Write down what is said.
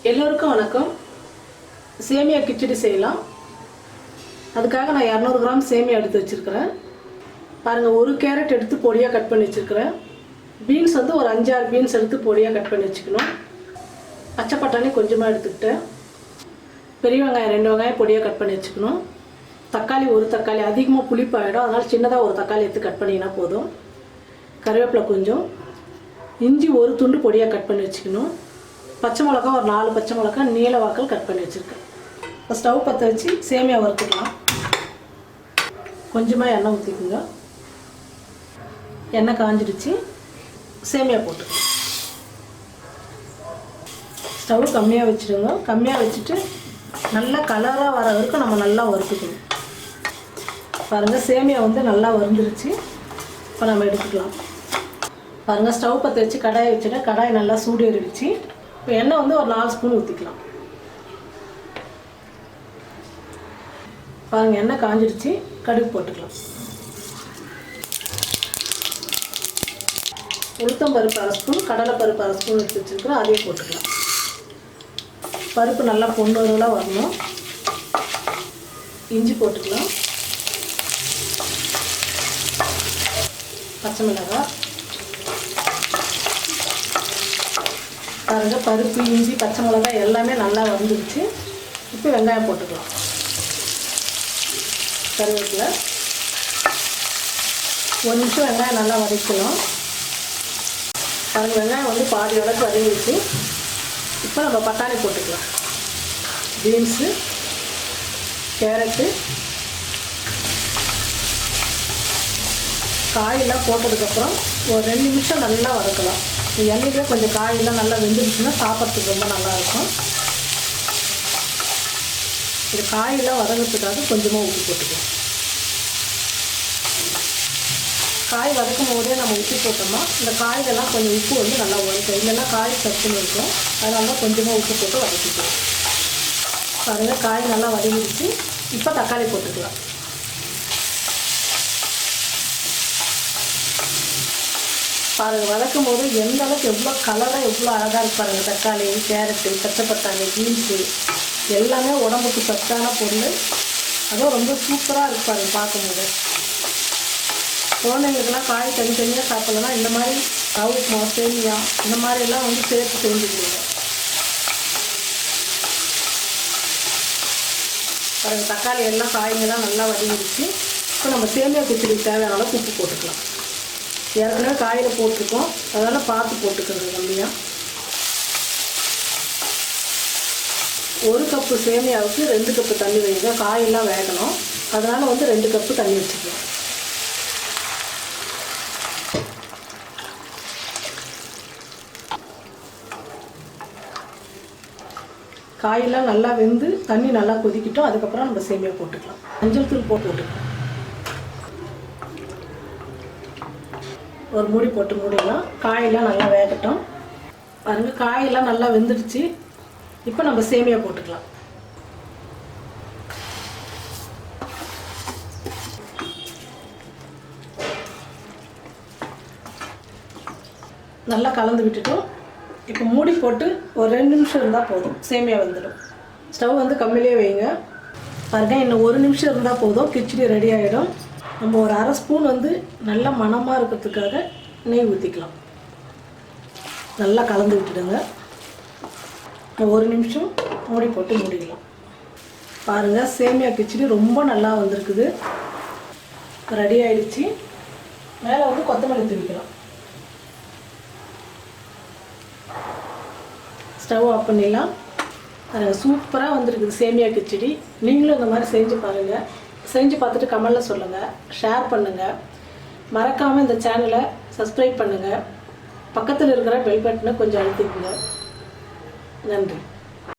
எல்லோருக்கும் வணக்கம். சேமியா கிச்சடி செய்யலாம். அதுக்காக நான் 200 கிராம் சேமியா எடுத்து வச்சுருக்கிறேன். பாருங்கள், ஒரு கேரட் எடுத்து பொடியாக கட் பண்ணி வச்சுருக்கிறேன். பீன்ஸ் வந்து ஒரு 5-6 பீன்ஸ் எடுத்து பொடியாக கட் பண்ணி வச்சுக்கணும். பச்சை பட்டாணி கொஞ்சமாக எடுத்துக்கிட்டேன். பெரிய வெங்காயம் 2 வெங்காயம் பொடியாக கட் பண்ணி வச்சுக்கணும். தக்காளி ஒரு தக்காளி, அதிகமாக புளிப்பாயிடும், அதனால் சின்னதாக ஒரு தக்காளி எடுத்து கட் பண்ணிங்கன்னா போதும். கருவேப்பிலை கொஞ்சம், இஞ்சி ஒரு துண்டு பொடியாக கட் பண்ணி வச்சுக்கணும். பச்சை மிளகா ஒரு 4 பச்சை மிளகா நீல வாக்கல் கட் பண்ணி வச்சுருக்கேன். இப்போ ஸ்டவ் பற்ற வச்சு சேமியா வறுத்துக்கலாம். கொஞ்சமாக எண்ணெய் ஊற்றிக்குங்க. எண்ணெய் காஞ்சிடுச்சு. சேமியா போட்டுக்கலாம். ஸ்டவ் கம்மியாக வச்சுடுங்க. கம்மியாக வச்சுட்டு நல்லா கலராக வர வரைக்கும் நம்ம நல்லா வறுத்துக்கணும். பாருங்கள், சேமியா வந்து நல்லா வறுந்துருச்சு. இப்போ நம்ம எடுத்துக்கலாம். பாருங்கள், ஸ்டவ் பற்ற வச்சு கடாயை வச்சுட்டு கடாய் நல்லா சூடு ஏறிடுச்சு. இப்போ எண்ணெய் வந்து ஒரு 4 ஸ்பூன் ஊற்றிக்கலாம். பாருங்கள், எண்ணெய் காஞ்சிடுச்சு. கடுகு போட்டுக்கலாம். உளுத்தம்பருப்பு 1/2 ஸ்பூன், கடலைப்பருப்பு 1/2 ஸ்பூன் எடுத்து வச்சுருக்கிறோம், அதையும் போட்டுக்கலாம். பருப்பு நல்லா பொன்னிறமாக வரணும். இஞ்சி போட்டுக்கலாம். பச்சை மிளகாய். பாருங்கள், பருப்பு, இஞ்சி, பச்சை மிளகாய் எல்லாமே நல்லா வந்துடுச்சு. இப்போ வெங்காயம் போட்டுக்கலாம். கருவேப்பிலை. 1 நிமிஷம் வெங்காயம் நல்லா வதக்கலாம். பாருங்கள், வெங்காயம் வந்து பாதி அளவுக்கு வதங்கிடுச்சு. இப்போ நம்ம பட்டாணி போட்டுக்கலாம். பீன்ஸு, கேரட்டு, காயெல்லாம் போட்டதுக்கப்புறம் ஒரு 2 நிமிஷம் நல்லா வதக்கலாம். எண்ணெயிலே கொஞ்சம் காயெல்லாம் நல்லா வெந்துடுச்சுன்னா சாப்பிட்றதுக்கு ரொம்ப நல்லாயிருக்கும். இந்த காயெல்லாம் வதங்கிறதுக்காக கொஞ்சமாக உப்பு போட்டுக்கலாம். காய் வதக்கும் போதே நம்ம உப்பு போட்டோம்னா இந்த காயிலெல்லாம் கொஞ்சம் உப்பு வந்து நல்லா வதக்கும். இல்லைன்னா காய் சத்துன்னு இருக்கும். அதனால தான் கொஞ்சமாக உப்பு போட்டு வதக்கிக்கலாம். பாருங்கள், காய் நல்லா வதங்கிடுச்சு. இப்போ தக்காளி போட்டுக்கலாம். பாருங்கள், வதக்கும் போது எந்த அளவுக்கு எவ்வளோ கலராக எவ்வளோ அழகாக இருப்பாருங்க. தக்காளி, கேரட்டு, பச்சை பட்டாணி, பீன்ஸு எல்லாமே உடம்புக்கு சத்தான பொருள். அதுவும் ரொம்ப சூப்பராக இருப்பாரு பார்க்கும்போது. குழந்தைங்களுக்கெல்லாம் காய் தனித்தனியாக சாப்பிட்லன்னா இந்த மாதிரி ரவுமா, சேமியா இந்த மாதிரிலாம் வந்து சேர்த்து செஞ்சுக்கிடுங்க. பாருங்கள், தக்காளி எல்லாம் காய்கள்லாம் நல்லா வதங்கிடுச்சு. இப்போ நம்ம சேமியா கிச்சடிக்கு தேவையான அளவுக்கு உப்பு போட்டுக்கலாம். ஏற்கனவே காயில் போட்டிருக்கோம், அதனால் பார்த்து போட்டுக்கிறது கம்மியாக. 1 கப்பு சேமியாவுக்கு 2 கப்பு தண்ணி வைங்க. காயெல்லாம் வேகணும், அதனால் வந்து 2 கப்பு தண்ணி வச்சுக்கலாம். காயெல்லாம் நல்லா வெந்து தண்ணி நல்லா கொதிக்கிட்டோம். அதுக்கப்புறம் நம்ம சேமியா போட்டுக்கலாம். மஞ்சள் தூள் போட்டுக்கலாம். ஒரு மூடி போட்டு மூடிடலாம். காயெல்லாம் நல்லா வேகட்டும். பாருங்கள், காயெல்லாம் நல்லா வெந்துடுச்சு. இப்போ நம்ம சேமியா போட்டுக்கலாம். நல்லா கலந்து விட்டுட்டோம். இப்போ மூடி போட்டு ஒரு 2 நிமிஷம் இருந்தால் போதும், சேமியா வந்துடும். ஸ்டவ் வந்து கம்மியிலே வைங்க. பாருங்கள், இன்னும் 1 நிமிஷம் இருந்தால் போதும், கிச்சடி ரெடி ஆகிடும். நம்ம ஒரு 1/2 ஸ்பூன் வந்து நல்ல மணமாக இருக்கிறதுக்காக நெய் ஊற்றிக்கலாம். நல்லா கலந்து விட்டுடுங்க. 1 நிமிஷம் மூடி போட்டு மூடிக்கலாம். பாருங்கள், சேமியா கிச்சடி ரொம்ப நல்லா வந்திருக்குது. ரெடி ஆகிடுச்சு. மேலே வந்து கொத்தமல்லி தூவிக்கலாம். ஸ்டவ் ஆஃப் பண்ணிடலாம். சூப்பராக வந்திருக்குது சேமியா கிச்சடி. நீங்களும் இந்த மாதிரி செஞ்சு பாருங்கள். செஞ்சு பார்த்துட்டு கமெண்டில் சொல்லுங்கள், ஷேர் பண்ணுங்கள். மறக்காமல் இந்த சேனலை சப்ஸ்கிரைப் பண்ணுங்கள். பக்கத்தில் இருக்கிற பெல் பட்டனை கொஞ்சம் அழுத்திக்குங்க. நன்றி.